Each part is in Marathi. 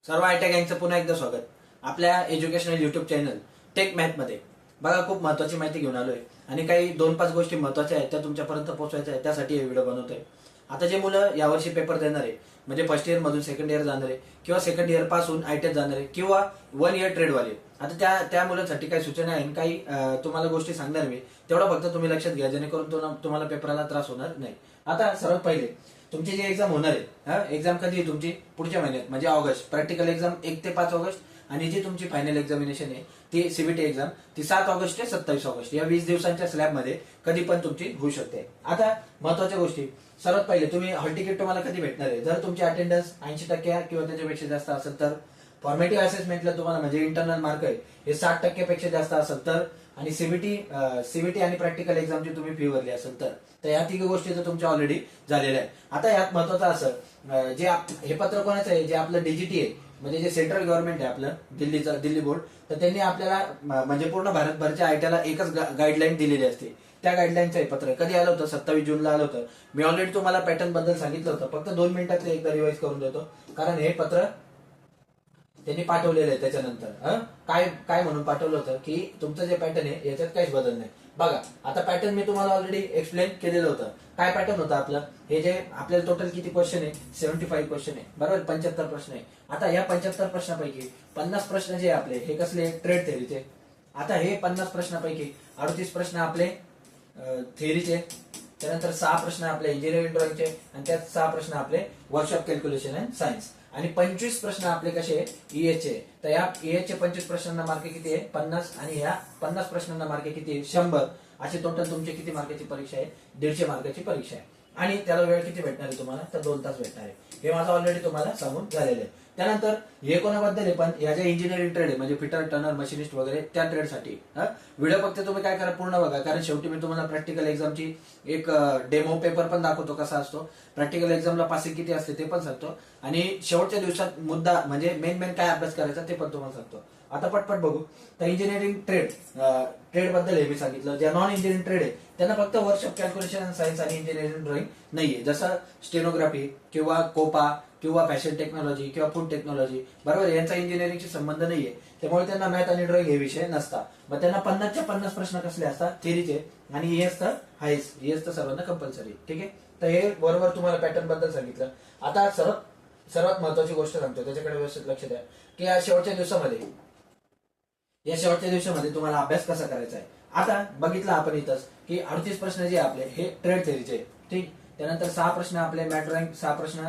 सर्व आयट्या गँगचं पुन्हा एकदा स्वागत आपल्या educational YouTube channel tech math मध्ये. बघा, खूप महत्वाची माहिती घेऊन आलोय आणि काही 2-5 गोष्टी महत्वाच्या आहेत त्या तुमच्यापर्यंत पोहोचवायच्या आहेत, त्यासाठी हे व्हिडिओ बनवतोय. आता जे मुलं यावर्षी पेपर देणार आहे, म्हणजे फर्स्ट इयर मधून सेकंड इयर जाणार आहे किंवा सेकंड इयर पासून आयटीआय जाणार आहे किंवा 1 इयर ट्रेडवाले, आता त्या मुलांसाठी काही सूचना आहे, काही तुम्हाला गोष्टी सांगणार मी. तेवढं फक्त तुम्ही लक्षात घ्या, जेणेकरून तुम्हाला पेपराला त्रास होणार नाही. आता सर्वात पहिले तुमची जी एक्झाम होणार आहे, एक्झाम कधी आहे तुमची? पुढच्या महिन्यात, म्हणजे ऑगस्ट. प्रॅक्टिकल एक्झाम 1 ते 5 ऑगस्ट आणि जी तुमची फायनल एक्झामिनेशन आहे ती सीबीटी एक्झाम ती 7 ऑगस्ट ते 27 ऑगस्ट या 20 दिवसांच्या स्लॅबमध्ये कधी पण तुमची होऊ शकते. आता महत्वाच्या गोष्टी, सर्वात पहिले तुम्ही हॉल तिकीट तुम्हाला कधी भेटणार आहे? जर तुमची अटेंडन्स 80% किंवा त्याच्यापेक्षा जास्त असेल तर, फॉर्मेटिव्ह असेसमेंटला तुम्हाला म्हणजे इंटरनल मार्क आहे हे 60% पेक्षा जास्त असेल तर, आणि सीबीटी आणि प्रॅक्टिकल एक्झामची तुम्ही फी भरली असेल तर या तिघ गोष्टी तर तुमच्या ऑलरेडी झालेल्या आहे. आता यात महत्वाचं असं, जे हे पत्र कोणाचं आहे, जे आपलं डीजीटी आहे म्हणजे जे सेंट्रल गव्हर्नमेंट आहे आपलं दिल्ली बोर्ड, तर त्यांनी आपल्याला म्हणजे पूर्ण भारतभरच्या आयटीआयला एकच गाईडलाईन दिलेली असते. त्या गाईडलाईनचं हे पत्र कधी आलं होतं? 27 जूनला आलं होतं. मी ऑलरेडी तुम्हाला पॅटर्न बद्दल सांगितलं होतं, फक्त 2 मिनिटात एकदा रिवाइज करून देतो, कारण हे पत्र त्यांनी पाठवलेलं आहे. त्याच्यानंतर काय म्हणून पाठवलं होतं की तुमचं जे पॅटर्न आहे याच्यात काहीच बदल नाही. बघा, आता पॅटर्न मी तुम्हाला ऑलरेडी एक्सप्लेन केलेलं होतं. काय पॅटर्न होतं आपलं? हे जे आपल्याला टोटल किती क्वेश्चन आहे? 75 क्वेश्चन आहे, बरोबर. 75 प्रश्न आहे. आता या 75 प्रश्नापैकी 50 प्रश्न जे आपले हे कसले? ट्रेड थेअरीचे. आता हे 50 प्रश्नापैकी 38 प्रश्न आपले थेअरीचे, त्यानंतर 6 प्रश्न आपले इंजिनिअरिंग ड्रॉइंगचे आणि त्यात 6 प्रश्न आपले वर्कशॉप कॅल्क्युलेशन अँड सायन्स, आणि 25 प्रश्न आपले कसे? ईएचचे. तर या ईएचचे 25 प्रश्नांना मार्क किती आहे? 50, आणि या 50 प्रश्नांना मार्क किती आहे? 100. अशी टोटल तुमची किती मार्काची परीक्षा आहे? 150 मार्काची परीक्षा आहे. आणि त्याला वेळ किती भेटणार आहे तुम्हाला? तर 2 तास भेटणार आहे. हे माझं ऑलरेडी तुम्हाला सांगून झालेलं आहे. त्यानंतर हे कोणाबद्दल आहे? पण या ज्या इंजिनिअरिंग ट्रेड आहे म्हणजे फिटर, टर्नर, मशिनिस्ट वगैरे त्या ट्रेडसाठी व्हिडिओ फक्त तुम्ही काय करा, पूर्ण बघा, कारण शेवटी मी तुम्हाला प्रॅक्टिकल एक्झामची एक डेमो पेपर पण दाखवतो कसा असतो, प्रॅक्टिकल एक्झामला पासिंग किती असते ते पण सांगतो, आणि शेवटच्या दिवसात मुद्दा म्हणजे मेन काय अभ्यास करायचा ते पण तुम्हाला सांगतो. आता पटपट बघू. तर इंजिनिअरिंग ट्रेड बद्दल हे मी सांगितलं. ज्या नॉन इंजिनिअरिंग ट्रेड आहे त्यांना फक्त वर्कशॉप कॅल्क्युलेशन सायन्स आणि इंजिनिअरिंग ड्रॉइंग नाहीये, जसं स्टेनोग्राफी किंवा कोपा किंवा फॅशन टेक्नॉलॉजी किंवा फूड टेक्नॉलॉजी, बरोबर, यांचा इंजिनिअरिंगशी संबंध नाहीये. त्यामुळे त्यांना मॅथ आणि ड्रॉइंग हे विषय नसतात. मग त्यांना 50च्या 50 प्रश्न कसले असतात? थेअरीचे, आणि हे असतं हे असतं सर्वांना कंपल्सरी. ठीक आहे. तर हे बरोबर तुम्हाला पॅटर्न बद्दल सांगितलं. आता सर्वात महत्वाची गोष्ट सांगतो, त्याच्याकडे व्यवस्थित लक्ष द्या की या शेवटच्या दिवसामध्ये तुम्हाला अभ्यास कसा करायचा आहे. आता बघितलं आपण इथंच की 38 प्रश्न जे आपले हे ट्रेड थेअरीचे, ठीक. त्यानंतर 6 प्रश्न आपले मॅथ ड्रॉइंग, 6 प्रश्न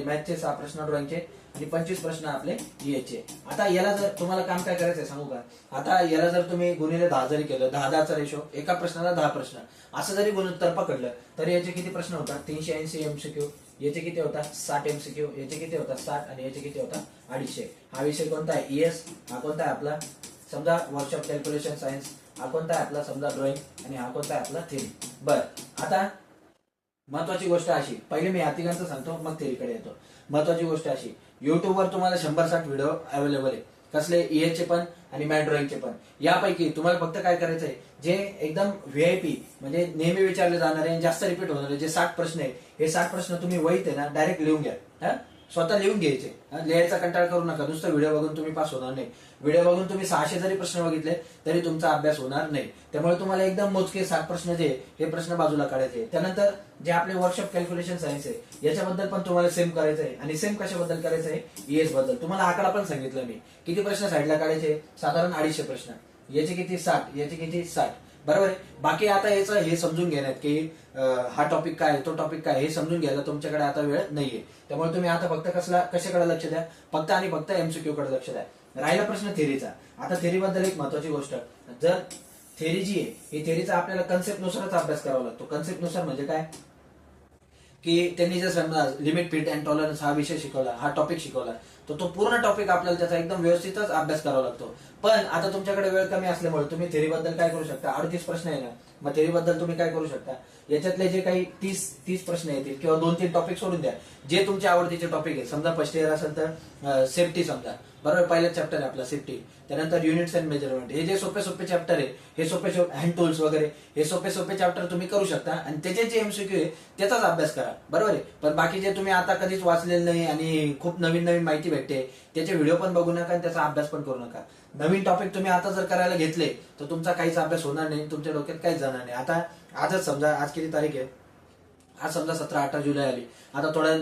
मॅथचे, 6 प्रश्न ड्रॉइंगचे, आणि 25 प्रश्न आपले ईएचचे. आता याला जर तुम्हाला काम काय करायचंय सांगू का? आता याला जर तुम्ही गुणिले 10 जरी केलं, 10-10चा रेशो, एका प्रश्नाला 10 प्रश्न असं जरी गुणोत्तर पकडलं तर याचे किती प्रश्न होतात? 380 एमसीक्यू. याचे किती होतात? 60 एमसीक्यू. याचे किती होतात? 60, आणि याचे किती होतात? 250. हा विषय कोणता आहे? ईएस. हा कोणता आहे आपला? समजा वर्कशॉप कॅल्क्युलेशन सायन्स. हा कोणता आहे आपला? समजा ड्रॉइंग. आणि हा कोणता आहे आपला? थेअरी. बर, आता महत्वाची गोष्ट अशी, पहिले मी तिघांचं सांगतो मग थेअरीकडे येतो. महत्वाची गोष्ट अशी, युट्यूबवर तुम्हाला 100-60 व्हिडिओ अवेलेबल आहे, कसले? ईएचचे पण आणि मॅथ ड्रॉइंगचे पण. यापैकी तुम्हाला फक्त काय करायचंय, जे एकदम व्हीआयपी म्हणजे नेहमी विचारले जाणारे, जास्त रिपीट होणारे जे 60 प्रश्न आहे, हे 60 प्रश्न तुम्ही वहीत आहे ना डायरेक्ट लिहून घ्या. स्वतः लिहून घ्यायचे. लिहायचा कंटाळ करू नका. नुसतं व्हिडिओ बघून तुम्ही पास होणार नाही. व्हिडिओ बघून तुम्ही 600 जरी प्रश्न बघितले तरी तुमचा अभ्यास होणार नाही. त्यामुळे तुम्हाला एकदम मोजके 60 प्रश्न जे हे प्रश्न बाजूला काढायचे. त्यानंतर जे आपले वर्कशॉप कॅल्क्युलेशन सायन्स आहे याच्याबद्दल पण तुम्हाला सेम करायचं आहे, आणि सेम कशाबद्दल करायचं आहे? ईएस बद्दल. तुम्हाला आकडा पण सांगितलं मी, किती प्रश्न साईडला काढायचे? साधारण 250 प्रश्न. याचे किती? 60. याचे किती? 60. बरोबर आहे. बाकी आता याचं हे समजून घेण्यात की हा टॉपिक काय, तो टॉपिक काय, हे समजून घ्यायला तुमच्याकडे आता वेळ नाहीये. त्यामुळे तुम्ही आता फक्त कशाकडे लक्ष द्या? फक्त आणि फक्त एमसीक्यू कडे लक्ष द्या. राहिला प्रश्न थेअरीचा. आता थेअरी बद्दल एक महत्वाची गोष्ट, जर थेअरी जी आहे ही थेअरीचा आपल्याला कन्सेप्ट नुसारच अभ्यास करावा लागतो. कन्सेप्ट नुसार म्हणजे काय की त्यांनी जर समजा लिमिट, फिट अँड टॉलरन्स हा विषय शिकवला, हा टॉपिक शिकवला, तर तो पूर्ण टॉपिक आपल्याला त्याचा एकदम व्यवस्थितच अभ्यास करावा लागतो. पण आता तुमच्याकडे वेळ कमी असल्यामुळे तुम्ही थेअरी बद्दल काय करू शकता? 38 प्रश्न आहे ना, मग थेअरी बद्दल तुम्ही काय करू शकता? याच्यातले जे काही 30 प्रश्न येतील किंवा 2-3 टॉपिक सोडून द्या, जे तुमच्या आवडतीचे टॉपिक आहे. समजा फर्स्ट इयर असेल तर सेफ्टी, समजा बरोबर, पहिला चॅप्टर आहे आपला सेफ्टी. त्यानंतर युनिट्स अँड मेजरमेंट, हे जे सोपे सोपे चॅप्टर आहे, हे सोपे हँड टूल्स वगैरे, हे सोपे सोपे चॅप्टर तुम्ही करू शकता आणि त्याचे जे एमसीक्यू आहे त्याचाच अभ्यास करा. बरोबर आहे. पण बाकी जे तुम्ही आता कधीच वाचलेलं नाही आणि खूप नवीन नवीन माहिती भेटते त्याचे व्हिडिओ पण बघू नका आणि त्याचा अभ्यास पण करू नका. नवीन टॉपिक तुम्ही आता जर करायला घेतले तर तुमचा काहीच अभ्यास होणार नाही, तुमच्या डोक्यात काहीच जाणार नाही. आता आजच समजा, आज किती तारीख आहे, आज समजा 17-18 जुलै आली. आता थोड्या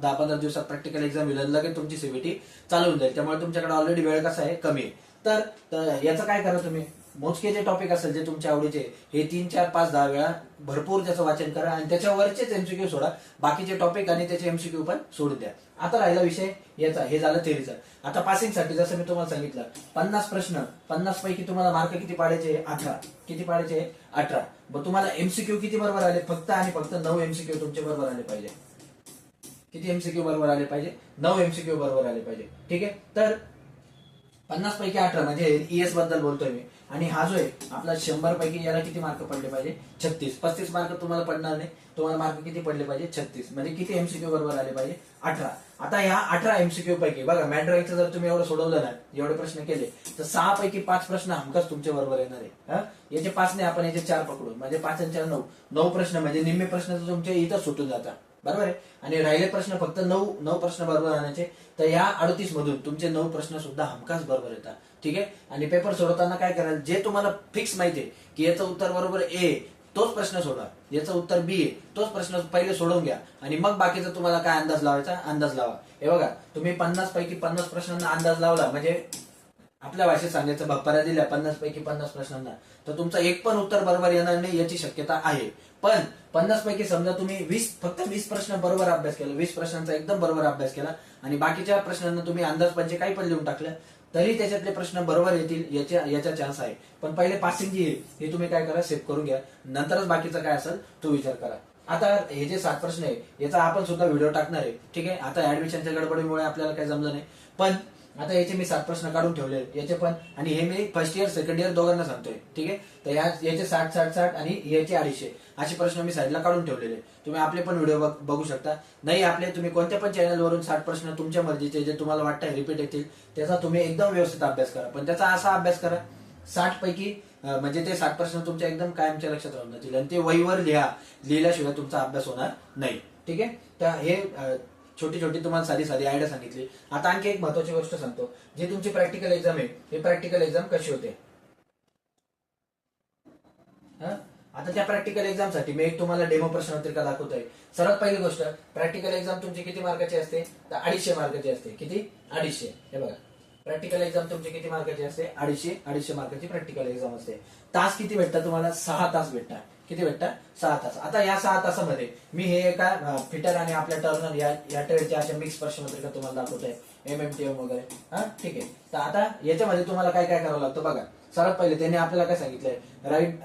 10-15 दिवसात प्रॅक्टिकल एक्झाम होईल, लगेच तुमची सीबीटी चालू होऊन जाईल. त्यामुळे तुमच्याकडे ऑलरेडी वेळ कसा आहे, कमी आहे. तर याचं काय करा, तुम्ही मोजके जे टॉपिक असेल जे तुमच्या आवडीचे, हे 3, 4, 5, 10 वेळा भरपूर त्याचं वाचन करा आणि त्याच्यावरचेच एमसीक्यू सोडा. बाकीचे टॉपिक आणि त्याचे एमसीक्यू पण सोडून द्या. आता राहिला विषय याचा, हे झालं थेरीचा. आता पासिंगसाठी जसं मी तुम्हाला सांगितलं, 50 प्रश्न, 50 पैकी तुम्हाला मार्क किती पाडायचे, 18. किती पाडायचे, 18. मग तुम्हाला एमसीक्यू किती बरोबर आले, फक्त आणि फक्त 9 एमसीक्यू तुमचे बरोबर आले पाहिजे. किती एमसीक्यू बरोबर आले पाहिजे, 9 एमसीक्यू बरोबर आले पाहिजे. ठीक आहे. तर 50 पैकी 18 म्हणजे ईएस बद्दल बोलतोय मी. आणि हा जो आहे आपला 100 पैकी, याला किती मार्क पडले पाहिजे, 36. 35 मार्क तुम्हाला पडणार नाही, तुम्हाला मार्क किती पडले पाहिजे, 36. म्हणजे किती एमसीक्यू बरोबर आले पाहिजे, 18. आता ह्या 18 एमसीक्यू पैकी बघा, मॅट्रिक्सचं जर तुम्ही एवढं सोडवलं ना, एवढे प्रश्न केले तर 6 पैकी 5 प्रश्न हमखास तुमच्या बरोबर येणार आहे. याचे 5 नाही, आपण याचे 4 पकडू, म्हणजे 5 आणि 4 9 प्रश्न, म्हणजे निम्मे प्रश्न तुमचे इथं सुटून जातात. बरोबर आहे. आणि राहिले प्रश्न फक्त 9 प्रश्न बरोबर आणायचे. तर या 38 मधून तुमचे 9 प्रश्न सुद्धा हमखास बरोबर येतात. ठीक आहे. आणि पेपर सोडवताना काय कराल, जे तुम्हाला फिक्स माहिती आहे की याचं उत्तर बरोबर ए, तोच प्रश्न सोडा. याचं उत्तर बी आहे, तोच प्रश्न पहिले सोडवून घ्या आणि मग बाकीचा तुम्हाला काय अंदाज लावायचा, अंदाज लावा. हे बघा, तुम्ही 50 पैकी 50 प्रश्नांना अंदाज लावला, म्हणजे आपल्या भाषेत सांगायचं, भप्पाऱ्या दिल्या 50 पैकी 50 प्रश्नांना, तर तुमचं एक पण उत्तर बरोबर येणार नाही याची शक्यता आहे. पण 50 पैकी समजा तुम्ही फक्त 20 प्रश्न बरोबर अभ्यास केला, 20 प्रश्नांचा एकदम बरोबर अभ्यास केला आणि बाकीच्या प्रश्नांना तुम्ही अंदाज पंचे काही पण लिहून टाकलं, तरी त्याच्यातले प्रश्न बरोबर येतील याचा चान्स आहे. पण पहिले पासिंग जी आहे हे तुम्ही काय करा, सेव्ह करून घ्या. नंतरच बाकीचं काय असेल तो विचार करा. आता हे जे 7 प्रश्न आहे याचा आपण सुद्धा व्हिडिओ टाकणार आहे. ठीक आहे. आता ऍडमिशनच्या गडबडीमुळे आपल्याला काही जमलं नाही, पण आता याचे मी 7 प्रश्न काढून ठेवले याचे पण, आणि हे मी फर्स्ट इयर सेकंड इयर दोघांना सांगतोय. ठीक आहे. तर याचे 60 आणि याचे 250 असे प्रश्न मी साईडला काढून ठेवलेले. तुम्ही आपले पण व्हिडिओ बघू शकता. नाही आपले, तुम्ही कोणत्या पण चॅनलवरून 60 प्रश्न तुमच्या मर्जीचे जे तुम्हाला वाटतं रिपीट येतील त्याचा तुम्ही एकदम व्यवस्थित अभ्यास करा. पण त्याचा असा अभ्यास करा 60 पैकी, म्हणजे ते 60 प्रश्न तुमच्या एकदम कायमच्या लक्षात राहून जातील आणि ते वहीवर लिहिल्याशिवाय तुमचा अभ्यास होणार नाही. ठीक आहे. तर हे छोटी छोटी तुम्हाला साधी आयडिया सांगितली. आता आणखी एक महत्वाची गोष्ट सांगतो, जी तुमची प्रॅक्टिकल एक्झाम आहे, हे प्रॅक्टिकल एक्झाम कशी होते. आता त्या प्रॅक्टिकल एक्झाम साठी मी एक तुम्हाला डेमो प्रश्नपत्रिका दाखवतोय. सर्वात पहिली गोष्ट, प्रॅक्टिकल एक्झाम तुमची किती मार्काची असते, तर 250 मार्काची असते. किती, 250. हे बघा, प्रॅक्टिकल एक्झाम तुमची किती मार्काची असते, 250 मार्काची प्रॅक्टिकल एक्झाम असते. तास किती भेटतात तुम्हाला, 6 तास भेटतात. किती भेटतात, 6 तास. आता या 6 तासामध्ये मी हे एका फिटर आणि आपल्या टर्नर या ट्रेडच्या अशा मिक्स प्रश्नपत्रिका तुम्हाला दाखवतोय, MMTM वगैरे. ठीक आहे. तर आता याच्यामध्ये तुम्हाला काय काय करावं लागतं बघा. सर्वात पहिले त्यांनी आपल्याला काय सांगितलंय, write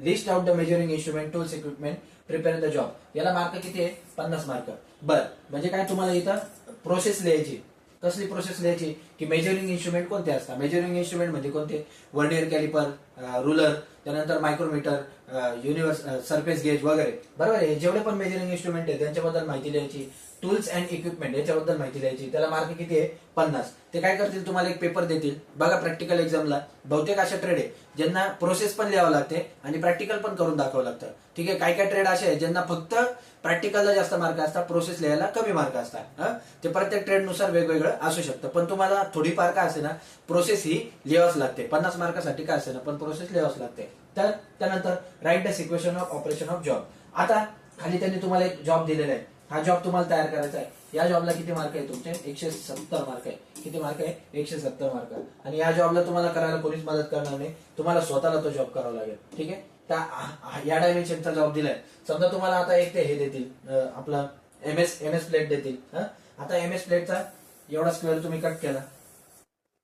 list out the measuring instrument, tools, equipment, prepare the job. याला मार्क किती आहे, 50 मार्क. बरं, म्हणजे काय तुम्हाला इथं प्रोसेस लिहायची. कसली प्रोसेस लिहायची, की मेजरिंग इन्स्ट्रुमेंट कोणते असतात. मेजरिंग इन्स्ट्रुमेंट म्हणजे कोणते, वर्नियर कॅलिपर, रुलर, त्यानंतर मायक्रोमीटर, युनिव्हर्स, सरफेस गेज वगैरे. बरोबर आहे. जेवढे पण मेजरिंग इन्स्ट्रुमेंट आहे त्यांच्याबद्दल माहिती लिहायची. टूल्स अँड इक्विपमेंट याच्याबद्दल माहिती द्यायची. त्याला मार्क किती आहे, 50. ते काय करतील, तुम्हाला एक पेपर देतील. बघा, प्रॅक्टिकल एक्झामला बहुतेक अशा ट्रेड आहे ज्यांना प्रोसेस पण लिहावं लागते आणि प्रॅक्टिकल पण करून दाखवावं लागतं. ठीक आहे. काय ट्रेड असे आहे ज्यांना फक्त प्रॅक्टिकलला जास्त मार्क असतात, प्रोसेस लिहायला कमी मार्क असतात. ते प्रत्येक ट्रेडनुसार वेगवेगळं असू शकतं. पण तुम्हाला थोडीफार काय असे ना, प्रोसेस ही लिहावंच लागते. 50 मार्कासाठी काय असे ना, पण प्रोसेस लिहावंच लागते. तर त्यानंतर write the सिक्वेशन of operation of job. आता खाली त्यांनी तुम्हाला एक जॉब दिलेला आहे. हा जॉब तुम्हाला तयार करायचा आहे. या जॉबला किती मार्क आहे तुमचे, 170 मार्क आहे. किती मार्क आहे, 170 मार्क. आणि या जॉबला तुम्हाला करायला कोणीच मदत करणार नाही, तुम्हाला स्वतःला तो जॉब करावा लागेल. ठीक आहे. तर या डायमेन्शनचा जॉब दिलाय. समजा तुम्हाला आता एक ते हे देतील, आपलं एमएस प्लेट देतील. आता एमएस प्लेटचा एवढा स्क्वेअर तुम्ही कट केला,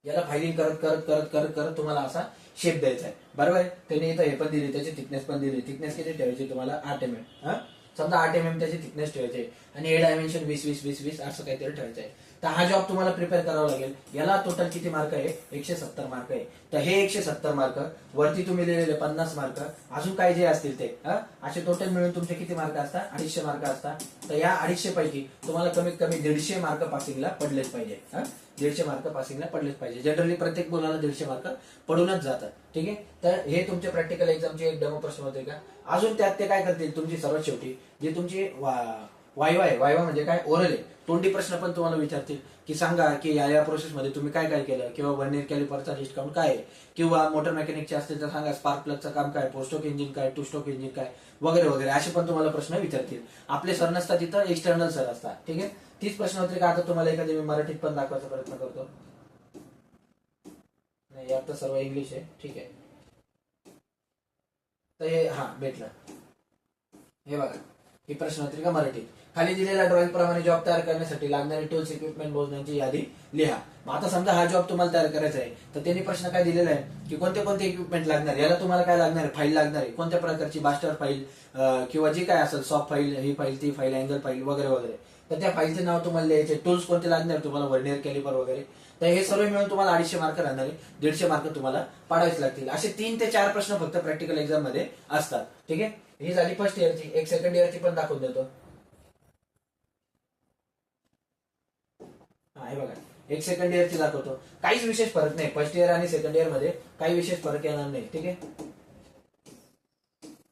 याला फायलिंग करत करत करत करत करत तुम्हाला असा शेप द्यायचा आहे. बरोबर आहे. त्यांनी इथं हे पण दिली, त्याची थिकनेस पण दिली. थिकनेस किती ठेवायची तुम्हाला, 8 mm. समजा 8 mm त्याची थिकनेस ठेवायची आणि हे डायमेन्शन 20 20 20 20 असं काहीतरी ठेवायचं आहे. तर हा जॉब तुम्हाला प्रिपेअर करावा लागेल. याला टोटल किती मार्क आहे? 170 मार्क आहे. तर हे 170 मार्क वरती तुम्ही लिहिलेले 50 मार्क अजून काय जे असतील ते असे टोटल मिळून तुमचे किती मार्क असतात? 250 मार्क असतात. तर या 250 पैकी तुम्हाला कमीत कमी 150 मार्क पासिंगला पडलेच पाहिजे. 150 मार्क पासिंगला पडलेच पाहिजे. जनरली प्रत्येक मुलाला 150 मार्क पडूनच जातात. ठीक आहे. तर हे तुमच्या प्रॅक्टिकल एक्झामचे एक डेमो प्रश्न होते का. अजून त्यात ते काय करतील, तुमची सर्वात शेवटी जी तुमची वायवा आहे, वायवा म्हणजे काय, ओरल आहे, तोंडी प्रश्न पण तुम्हाला विचारतील की सांगा की या प्रोसेसमध्ये तुम्ही काय काय केलं, किंवा वर्नियर कॅलिपरचा लिस्ट काउंट काय आहे, किंवा मोटर मेकॅनिकचे असतील तर सांगा स्पार्क प्लगचं काम काय, फोर स्ट्रोक इंजिन काय, टू स्ट्रोक इंजिन काय, वगैरे वगैरे असे पण तुम्हाला प्रश्न विचारतील. आपले सर नसतात तिथं, एक्सटर्नल सर असतात. ठीक आहे. तीच प्रश्नपत्रिका आता तुम्हाला एखादी मी मराठीत पण दाखवायचा प्रयत्न करतो. नाही, यात तर सर्व इंग्लिश आहे. ठीक आहे. तर हे भेटलं. हे बघा, ही प्रश्नपत्रिका मराठीत. खाली दिलेल्या ड्रॉइंग प्रमाणे जॉब तयार करण्यासाठी लागणारे टूल्स इक्विपमेंट मोजण्याची यादी लिहा. मग आता समजा हा जॉब तुम्हाला तयार करायचा आहे, तर त्यांनी प्रश्न काय दिलेला आहे की कोणते कोणते इक्विपमेंट लागणार. याला तुम्हाला काय लागणार आहे? फाईल लागणार आहे. कोणत्या प्रकारची, मास्टर फाईल किंवा जी काय असेल, सॉफ्ट फाईल, ही फाईल, ती फाईल, अँगल फाईल वगैरे वगैरे. तर त्या फाईलचे नाव तुम्हाला द्यायचे. टूल्स कोणते लागणार तुम्हाला, वर्नियर कॅलिपर वगैरे. तर हे सर्व मिळून तुम्हाला 250 मार्क राहणार आहे. 150 मार्क तुम्हाला पाडावेच लागतील. असे 3 ते 4 प्रश्न फक्त प्रॅक्टिकल एक्झाम मध्ये असतात. ठीक आहे. ही झाली फर्स्ट इयरची. एक सेकंड इयरची पण दाखवून देतो. हे बघा, एक सेकंड इयरची दाखवतो. काहीच विशेष फरक नाही. फर्स्ट इयर आणि सेकंड इयर मध्ये काही विशेष फरक येणार नाही. ठीक आहे.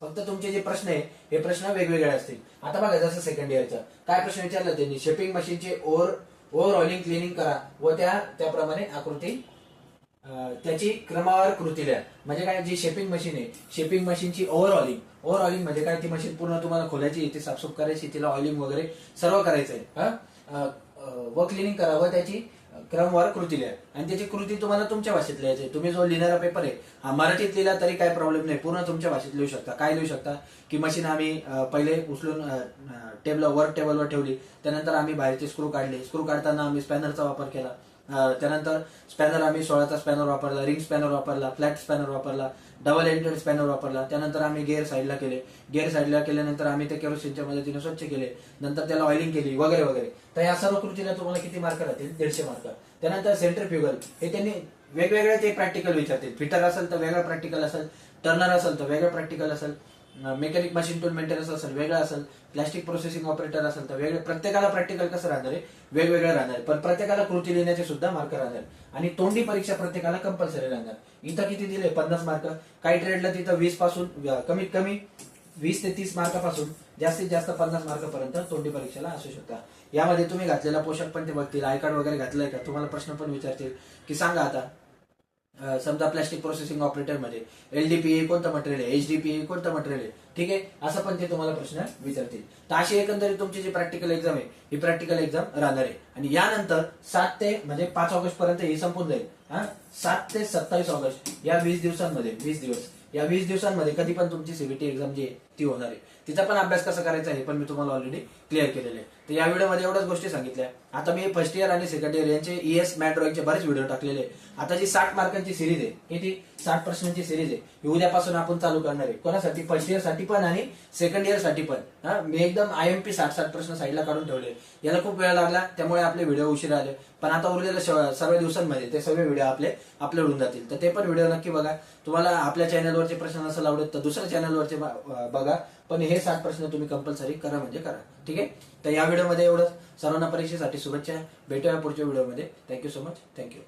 फक्त तुमचे जे प्रश्न आहे हे प्रश्न वेगवेगळे असतील. आता बघा, जसं सेकंड इयरचं काय प्रश्न विचारला त्यांनी, शेपिंग मशीनचे ओव्हर ऑइलिंग क्लिनिंग करा व त्याप्रमाणे आकृती त्याची क्रमवार कृती द्या. म्हणजे काय, जी शेपिंग मशीन आहे, शेपिंग मशीनची ओव्हर ऑइलिंग म्हणजे काय, ती मशीन पूर्ण तुम्हाला खोलायची, ती साफसूफ करायची, तिला ऑइलिंग वगैरे सर्व करायचंय. व क्लिनिंग करा व त्याची क्रमवार कृती लिहा. आणि त्याची कृती तुम्हाला तुमच्या भाषेत लिहायची. तुम्ही जो लिहिणारा पेपर आहे मराठीत लिहिला तरी काही प्रॉब्लेम नाही. पूर्ण तुमच्या भाषेत लिहू शकता. काय लिहू शकता की मशीन आम्ही पहिले उचलून वर्क टेबलवर ठेवली, त्यानंतर आम्ही बाहेरचे स्क्रू काढले, स्क्रू काढताना आम्ही स्पॅनरचा वापर केला, त्यानंतर स्पॅनर आम्ही 16चा स्पॅनर वापरला, रिंग स्पॅनर वापरला, फ्लॅट स्पॅनर वापरला, डबल एंडेड स्पॅनर वापरला, त्यानंतर आम्ही गेअर साईडला केले, गेअर साईडला केल्यानंतर आम्ही ते केरोसिनच्या मदतीने स्वच्छ केले, नंतर त्याला ऑइलिंग केली वगैरे वगैरे. तर या सर्व कृतीला तुम्हाला किती मार्क राहतील? 150 मार्क. त्यानंतर सेंट्रिफ्युगल, हे त्यांनी वेगवेगळे ते प्रॅक्टिकल विचारतील. फिटर असेल तर वेगळं प्रॅक्टिकल असेल, टर्नर असेल तर वेगळं प्रॅक्टिकल असेल, मेकॅनिक मशीन टूल मेंटेनन्स असेल वेगळं असेल, प्लास्टिक प्रोसेसिंग ऑपरेटर असेल तर वेगळे. प्रत्येकाला प्रॅक्टिकल कसं राहणार आहे, वेगवेगळं राहणार आहे. पण प्रत्येकाला कृती लिहिण्याचे सुद्धा मार्क राहणार. आणि तोंडी परीक्षा प्रत्येकाला कंपल्सरी राहणार. इथं किती दिले? 50 मार्क. काही ट्रेडला तिथं 20 पासून कमीत कमी 20 ते 30 मार्कापासून जास्तीत जास्त 50 मार्कापर्यंत तोंडी परीक्षेला असू शकता. यामध्ये तुम्ही घातलेला पोशाख पण ते बघतील, आय कार्ड वगैरे घातलंय का, तुम्हाला प्रश्न पण विचारतील की सांगा आता समजा प्लास्टिक प्रोसेसिंग ऑपरेटर मध्ये एलडीपीए कोणतं मटेरियल आहे, एचडीपीए कोणतं मटेरियल आहे. ठीक आहे. असं पण ते तुम्हाला प्रश्न विचारतील. तर अशी एकंदरीत तुमची जी प्रॅक्टिकल एक्झाम आहे ही प्रॅक्टिकल एक्झाम राहणार आहे. आणि यानंतर 7 ते म्हणजे 5 ऑगस्ट पर्यंत ही संपून जाईल. 7 ते 27 ऑगस्ट या 20 दिवसांमध्ये, 20 दिवसांमध्ये कधी पण तुमची सीबीटी एक्झाम जी आहे ती होणार आहे. तिचा पण अभ्यास कसा करायचा आहे पण मी तुम्हाला ऑलरेडी क्लिअर केलेलं आहे. तर या व्हिडिओमध्ये एवढ्याच गोष्टी सांगितल्या. आता मी फर्स्ट इयर आणि सेकंड इयर यांचे ईएस मॅथ ड्रॉइंगचे बरेच व्हिडिओ टाकलेले. आता जी 60 मार्कांची सिरीज आहे, किती 60 प्रश्नांची सिरीज आहे, ही उद्यापासून आपण चालू करणार आहे. कोणासाठी? फर्स्ट इयर साठी पण आणि सेकंड इयर साठी पण. मी एकदम आयएमपी 60 प्रश्न साईडला काढून ठेवले. याला खूप वेळ लागला त्यामुळे आपले व्हिडिओ उशिरा आले. पण आता उरलेल्या सर्व दिवसांमध्ये ते सगळे व्हिडिओ आपले अपलोड होऊन जातील. तर ते पण व्हिडिओ नक्की बघा. तुम्हाला आपल्या चॅनलवरचे प्रश्न नसेल आवडत तर दुसऱ्या चॅनलवरचे बघा. पण हे 60 प्रश्न तुम्ही कंपल्सरी करा म्हणजे करा. ठीक आहे. तर या व्हिडिओमध्ये एवढंच. सर्वांना परीक्षेसाठी शुभेच्छा. भेटूया पुढच्या व्हिडिओमध्ये. Thank you so much. थँक्यू.